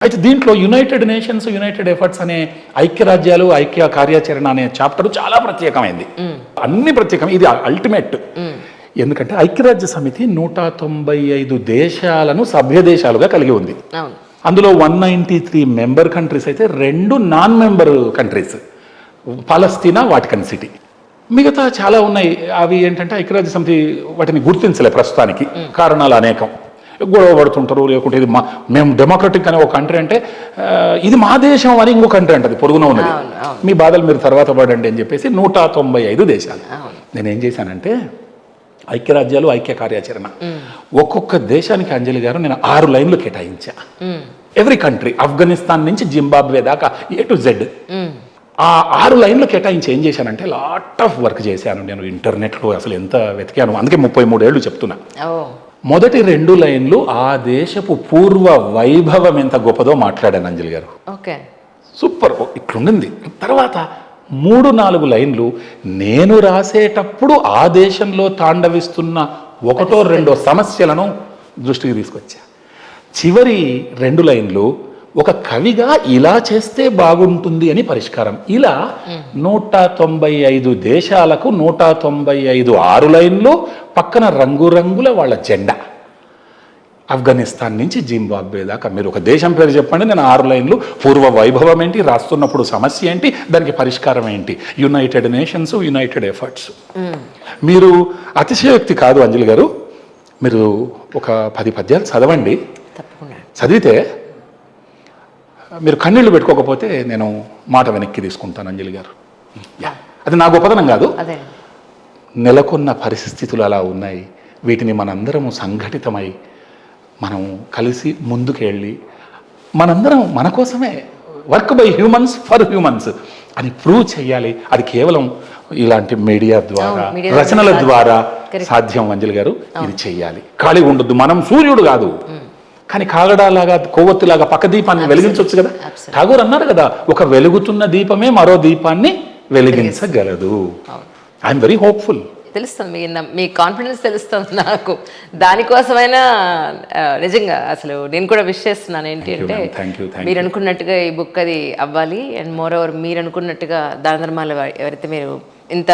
అయితే దీంట్లో United nations United efforts అనే ఐక్యరాజ్యాలు ఐక్య కార్యాచరణ అనే చాప్టర్ చాలా ప్రత్యేకమైంది. అన్ని ప్రత్యేకం, ఇది అల్టిమేట్. ఎందుకంటే ఐక్యరాజ్య సమితి 195 దేశాలను సభ్య దేశాలుగా కలిగి ఉంది. అందులో 193 మెంబర్ కంట్రీస్ అయితే 2 నాన్ మెంబర్ కంట్రీస్, పాలస్తీనా, వాటికన్ సిటీ. మిగతా చాలా ఉన్నాయి. అవి ఏంటంటే ఐక్యరాజ్య సమితి వాటిని గుర్తించలే ప్రస్తుతానికి, కారణాలు అనేకం. గొడవ పడుతుంటారు, లేకుంటే ఇది మేము డెమోక్రటిక్ అనే ఒక కంట్రీ అంటే ఇది మా దేశం అని ఇంకో కంట్రీ అంటది పొరుగున ఉన్నది, మీ బాధలు మీరు తర్వాత పడండి అని చెప్పేసి 195 దేశాలు. నేనేం చేశానంటే ఐక్యరాజ్యాలు ఐక్య కార్యాచరణ ఒక్కొక్క దేశానికి అంజలి గారు నేను 6 లైన్లు కేటాయించా. ఎవ్రీ కంట్రీ, ఆఫ్ఘనిస్తాన్ నుంచి జింబాబ్వే దాకా A to Z. ఆ 6 లైన్లు కేటాయించి ఏం చేశానంటే లాట్ ఆఫ్ వర్క్ చేశాను నేను. ఇంటర్నెట్లో అసలు ఎంత వెతికాను, అందుకే 33 ఏళ్ళు చెప్తున్నా. మొదటి 2 లైన్లు ఆ దేశపు పూర్వ వైభవం ఎంత గొప్పదో మాట్లాడాను అంజలి గారు. సూపర్, ఇట్లుండింది. తర్వాత 3-4 లైన్లు నేను రాసేటప్పుడు ఆ దేశంలో తాండవిస్తున్న 1-2 సమస్యలను దృష్టికి తీసుకొచ్చా. చివరి 2 లైన్లు ఒక కవిగా ఇలా చేస్తే బాగుంటుంది అని పరిష్కారం. ఇలా 195 దేశాలకు 195 6 లైన్లు, పక్కన రంగురంగుల వాళ్ళ జెండా. ఆఫ్ఘనిస్తాన్ నుంచి జింబాబ్వే దాకా మీరు ఒక దేశం పేరు చెప్పండి, నేను 6 లైన్లు పూర్వ వైభవం ఏంటి, రాస్తున్నప్పుడు సమస్య ఏంటి, దానికి పరిష్కారం ఏంటి, యునైటెడ్ నేషన్స్ యునైటెడ్ ఎఫర్ట్స్. మీరు అతిశయోక్తి కాదు అంజలి గారు, మీరు ఒక 10 పద్యాలు చదవండి. చదివితే మీరు కన్నీళ్లు పెట్టుకోకపోతే నేను మాట వెనక్కి తీసుకుంటాను అంజలి గారు. అది నా గొప్పతనం కాదు, నెలకొన్న పరిస్థితులు అలా ఉన్నాయి. వీటిని మనందరము సంఘటితమై మనం కలిసి ముందుకెళ్ళి మనందరం మన కోసమే work by humans for humans అని ప్రూవ్ చేయాలి. అది కేవలం ఇలాంటి మీడియా ద్వారా, రచనల ద్వారా సాధ్యం అంజలి గారు. ఇది చెయ్యాలి, ఖాళీ ఉండొద్దు. మనం సూర్యుడు కాదు, కానీ కాగడాలాగా కొవ్వొత్తిలాగా పక్క దీపాన్ని వెలిగించవచ్చు కదా. ఠాగూర్ అన్నారు కదా, ఒక వెలుగుతున్న దీపమే మరో దీపాన్ని వెలిగించగలదు. I'm very hopeful. తెలుస్తుంది మీ కాన్ఫిడెన్స్ తెలుస్తుంది నాకు. దానికోసమైనా నిజంగా అసలు నేను కూడా విష్ చేస్తున్నాను. ఏంటి అంటే మీరు అనుకున్నట్టుగా ఈ బుక్ అది అవ్వాలి. అండ్ మోర్ ఓవర్ మీరు అనుకున్నట్టుగా దాన ధర్మాలు ఎవరైతే మీరు ఇంత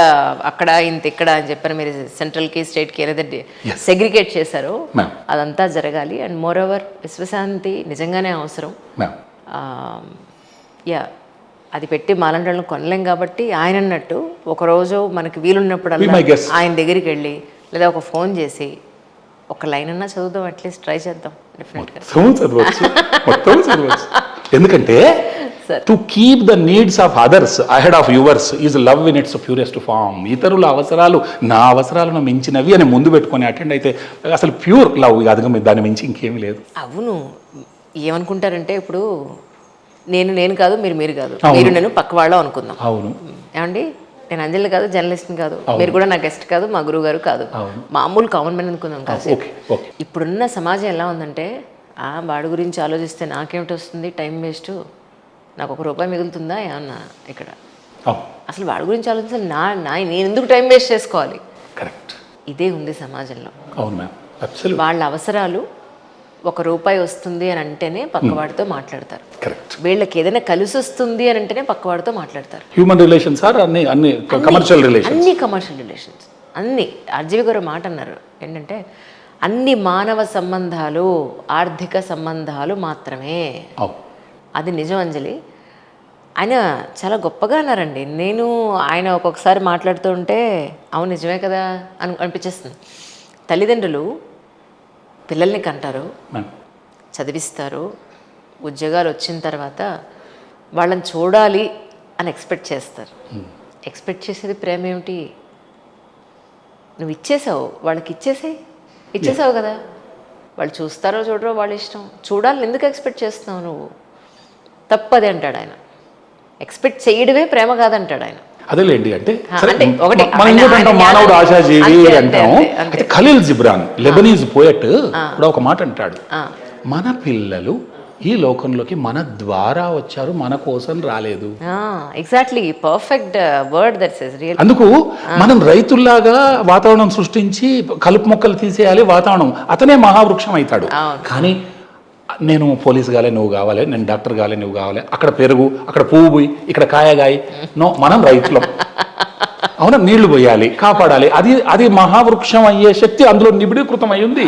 అక్కడ ఇంత ఇక్కడ అని చెప్పారు, మీరు సెంట్రల్కి స్టేట్కి ఏదైతే సెగ్రిగేట్ చేశారో అదంతా జరగాలి. అండ్ మోర్ ఓవర్ విశ్వశాంతి నిజంగానే అవసరం. అది పెట్టి మాలంటలను కొనలేం కాబట్టి ఆయన అన్నట్టు ఒకరోజు మనకి వీలున్నప్పుడల్లా ఆయన దగ్గరికి వెళ్ళి లేదా ఒక ఫోన్ చేసి ఒక లైన్ అన్నా చదువుదాం, అట్లీస్ట్ ట్రై చేద్దాం. ఎందుకంటే to keep the needs of others ahead of yours is love in its purest form. ఇతరుల అవసరాలు నా అవసరాలను మించినవి అని ముందు పెట్టుకొని అటెండ్ అయితే అసలు ప్యూర్ లవ్. అది దాని మించి ఇంకేమీ లేదు. అవును, ఏమనుకుంటారంటే ఇప్పుడు నేను కాదు, మీరు కాదు, మీరు నేను పక్క వాళ్ళం అనుకుందాం. అవును, ఏమండి, నేను అంజలి కాదు, జర్నలిస్ట్ని కాదు, మీరు కూడా నా గెస్ట్ కాదు, మా గురువు గారు కాదు, మామూలు కామన్ మ్యాన్ అనుకుందాం కాదు. ఇప్పుడున్న సమాజం ఎలా ఉందంటే వాడి గురించి ఆలోచిస్తే నాకేమిటి వస్తుంది, టైం వేస్ట్, నాకు ₹1 మిగులుతుందా ఏమన్నా ఇక్కడ. అసలు వాడి గురించి ఆలోచిస్తే నేను ఎందుకు టైం వేస్ట్ చేసుకోవాలి? కరెక్ట్, ఇదే ఉంది సమాజంలో. అవును మ్యామ్, వాళ్ళ అవసరాలు ₹1 వస్తుంది అని అంటేనే పక్కవాడితో మాట్లాడతారు. వీళ్ళకి ఏదైనా కలిసి వస్తుంది అని అంటేనే పక్కవాడితో మాట్లాడతారు. హ్యూమన్ రిలేషన్స్ ఆర్ అన్ని కమర్షియల్ రిలేషన్స్ అన్ని. ఆర్జీవి గారు మాట అన్నారు ఏంటంటే అన్ని మానవ సంబంధాలు ఆర్థిక సంబంధాలు మాత్రమే. అది నిజం అంజలి. ఆయన చాలా గొప్పగా అన్నారండి. నేను ఆయన ఒక్కొక్కసారి మాట్లాడుతూ ఉంటే అవును నిజమే కదా అనిపించేస్తుంది. తల్లిదండ్రులు పిల్లల్ని కంటారు, చదివిస్తారు, ఉద్యోగాలు వచ్చిన తర్వాత వాళ్ళని చూడాలి అని ఎక్స్పెక్ట్ చేస్తారు. ఎక్స్పెక్ట్ చేసేది ప్రేమ ఏమిటి? నువ్వు ఇచ్చేసావు, వాళ్ళకి ఇచ్చేసావు కదా, వాళ్ళు చూస్తారో చూడరో వాళ్ళ ఇష్టం. చూడాలని ఎందుకు ఎక్స్పెక్ట్ చేస్తున్నావు నువ్వు? తప్పదే అంటాడు ఆయన. ఎక్స్పెక్ట్ చేయడమే ప్రేమ కాదంటాడు ఆయన. అదేలేండి, అంటే మానవుడు ఆశాజీవి అంటాం. అయితే ఖలీల్ జిబ్రాన్ లెబనీస్ పోయట్ కూడా ఒక మాట అంటాడు, మన పిల్లలు ఈ లోకంలోకి మన ద్వారా వచ్చారు, మన కోసం రాలేదు. Exactly, perfect word that's real. అందుకు మనం రైతుల్లాగా వాతావరణం సృష్టించి కలుపు మొక్కలు తీసేయాలి వాతావరణం, అతనే మహావృక్షం అవుతాడు. కానీ నేను పోలీస్ కాలే నువ్వు కావాలి, నేను డాక్టర్ కాలే నువ్వు కావాలి, అక్కడ పెరుగు, అక్కడ పువ్వు పోయి, ఇక్కడ కాయగాయి. నో, మనం రైతులం. అవునా, నీళ్లు పోయాలి, కాపాడాలి. అది మహావృక్షం అయ్యే శక్తి అందులో నిబిడీకృతం అయి ఉంది.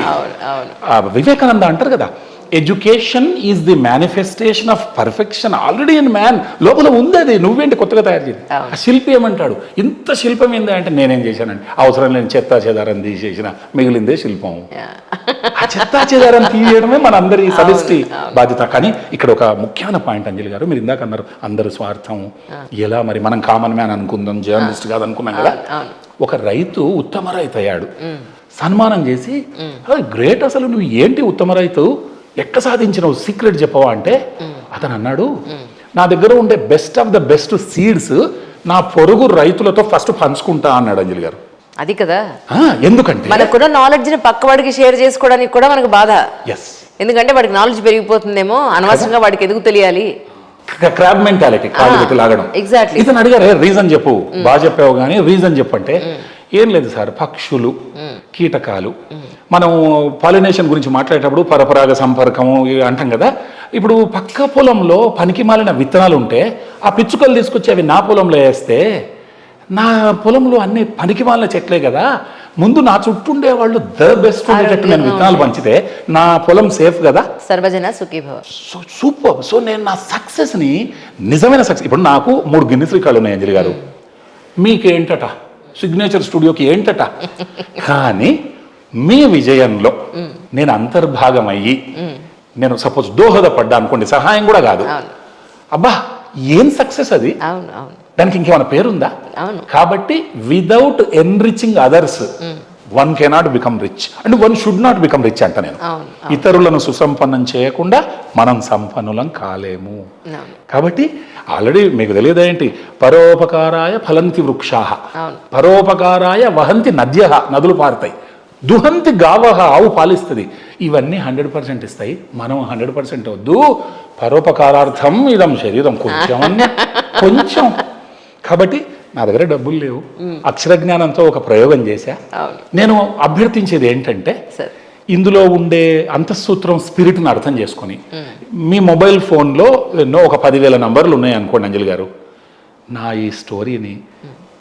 వివేకానంద అంటారు కదా, education is the manifestation of perfection already in man. లోపల ఉంది అది, నువ్వేంటి కొత్తగా తయారు చేసి. ఆ శిల్పి ఏమంటాడు, ఇంత శిల్పం ఏంది అంటే నేనేం చేశానండి, అవసరం లేని చెత్తా చెదారం తీసేసిన మిగిలిందే శిల్పం. ఆ చెత్తా చెదారం తీయడమే మన అందరి సమిష్టి బాధ్యత. కానీ ఇక్కడ ఒక ముఖ్యమైన పాయింట్ అంజలి గారు, మీరు ఇందాక అన్నారు అందరు స్వార్థం, ఎలా మరి మనం కామన్ మ్యాన్ అనుకుందాం, జర్నలిస్ట్ కాదు అనుకున్నాం కదా. ఒక రైతు ఉత్తమ రైతు అయ్యాడు, సన్మానం చేసి గ్రేట్, అసలు నువ్వు ఏంటి ఉత్తమ రైతు, ఎట్లా సాధించినవు, సీక్రెట్ చెప్పవా అంటే అతను అన్నాడు, నా దగ్గర ఉండే best of the best seeds నా పొరుగు రైతులతో ఫస్ట్ పంచుకుంటా అన్నాడు అంజలి గారు. అది కదా, ఎందుకంటే మనకున్న నాలెడ్జ్ ని పక్క వాడికి షేర్ చేసుకోవడానికి కూడా మనకు బాధ. ఎస్, ఎందుకంటే వాడికి నాలెడ్జ్ పెరిగిపోతుందేమో, అనవసరంగా వాడికి ఎదుగు తెలియాలి. క్రాబ్ మెంటాలిటీ, కాళ్ళు పెట్టి లాగడం. ఎగ్జాక్ట్లీ. ఇతను అడిగారే రీజన్ చెప్పు, బాగా చెప్పావు కానీ రీజన్ చెప్పంటే ఏం లేదు సార్, పక్షులు, కీటకాలు, మనం పాలినేషన్ గురించి మాట్లాడేటప్పుడు పరపరాగ సంపర్కము అంటాం కదా. ఇప్పుడు పక్క పొలంలో పనికి మాలిన విత్తనాలు ఉంటే ఆ పిచ్చుకలు తీసుకొచ్చి అవి నా పొలంలో వేస్తే, నా పొలంలో అన్ని పనికి మాలిన చెట్లే కదా, ముందు నా చుట్టూ ఉండే వాళ్ళు ద బెస్ట్ ఉండేటట్టు నేను విత్తనాలు పంచితే నా పొలం సేఫ్ కదా. సర్వజన సుఖీభవ. So super. సో నేను నా సక్సెస్ని, నిజమైన సక్సెస్, ఇప్పుడు నాకు 3 గిన్నిస్ రికార్డులు ఉన్నాయి అంజలి గారు, మీకేంటట, సిగ్నేచర్ స్టూడియోకి ఏంటట. కానీ మీ విజయంలో నేను అంతర్భాగం అయ్యి, నేను సపోజ్ దోహదపడ్డా అనుకోండి, సహాయం కూడా కాదు, అబ్బా ఏం సక్సెస్ అది, దానికి ఇంకేమైనా పేరుందా. కాబట్టి without enriching others one cannot become rich and one should not become rich అంట నేను. ఇతరులను సుసంపన్నం చేయకుండా మనం సంపన్నులం కాలేము. కాబట్టి ఆల్రెడీ మీకు తెలియదేంటి, పరోపకారాయ ఫలంతి వృక్షాః, పరోపకారాయ వహంతి నద్యః, నదులు పారుతాయి, దుహంతి గావః, ఆవు పాలిస్తుంది. ఇవన్నీ 100% ఇస్తాయి. మనం 100% వద్దు, పరోపకారార్థం ఇదం శరీరం, కొంచెం. కాబట్టి నా దగ్గర డబ్బులు లేవు, అక్షరజ్ఞానంతో ఒక ప్రయోగం చేశా. నేను అభ్యర్థించేది ఏంటంటే, ఇందులో ఉండే అంతఃసూత్రం, స్పిరిట్ని అర్థం చేసుకొని, మీ మొబైల్ ఫోన్లో ఎన్నో ఒక 10,000 నంబర్లు ఉన్నాయి అనుకోండి అంజలి గారు, నా ఈ స్టోరీని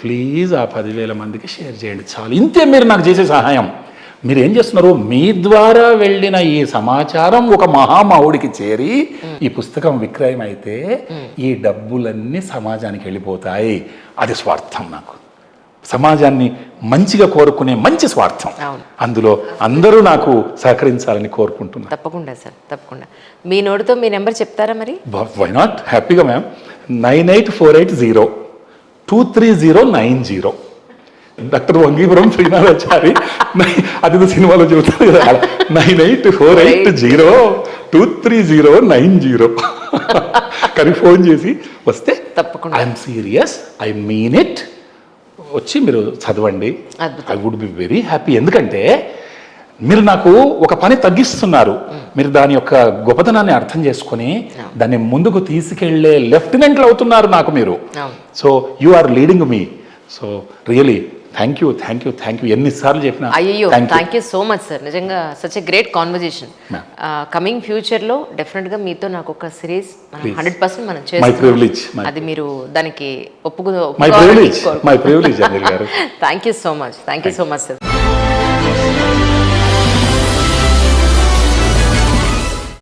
ప్లీజ్ ఆ 10,000 మందికి షేర్ చేయండి చాలు. ఇంతే మీరు నాకు చేసే సహాయం. మీరు ఏం చేస్తున్నారు, మీ ద్వారా వెళ్ళిన ఈ సమాచారం ఒక మహామహుడికి చేరి ఈ పుస్తకం విక్రయం అయితే ఈ డబ్బులన్నీ సమాజానికి వెళ్ళిపోతాయి. అది స్వార్థం. నాకు సమాజాన్ని మంచిగా కోరుకునే మంచి స్వార్థం. అందులో అందరూ నాకు సహకరించాలని కోరుకుంటున్నాను. తప్పకుండా సార్, తప్పకుండా. మీ నోటితో మీ నెంబర్ చెప్తారా మరి? వై నాట్, హ్యాపీగా మ్యామ్. 9848023090. డాక్టర్ వంగీపురం శ్రీనాథాచారి, అది సినిమాలో చెబుతారు కదా, 9848023090. కానీ ఫోన్ చేసి వస్తే తప్పకుండా, I'm serious, I mean it, వచ్చి మీరు చదవండి. I would be very happy. ఎందుకంటే మీరు నాకు ఒక పని తగ్గిస్తున్నారు, మీరు దాని యొక్క గొప్పతనాన్ని అర్థం చేసుకొని దాన్ని ముందుకు తీసుకెళ్లే లెఫ్టినెంట్లు అవుతున్నారు నాకు మీరు. So you are leading me. So really thank you. ఎన్నిసార్లు చెప్పినా. అయ్యో, thank you so much sir. నిజంగా such a great conversation. Coming ఫ్యూచర్లో డెఫినెట్గా మీతో నాకు ఒక సిరీస్ 100% మనం చేస్తాం. అది మీరు దానికి thank you so much sir.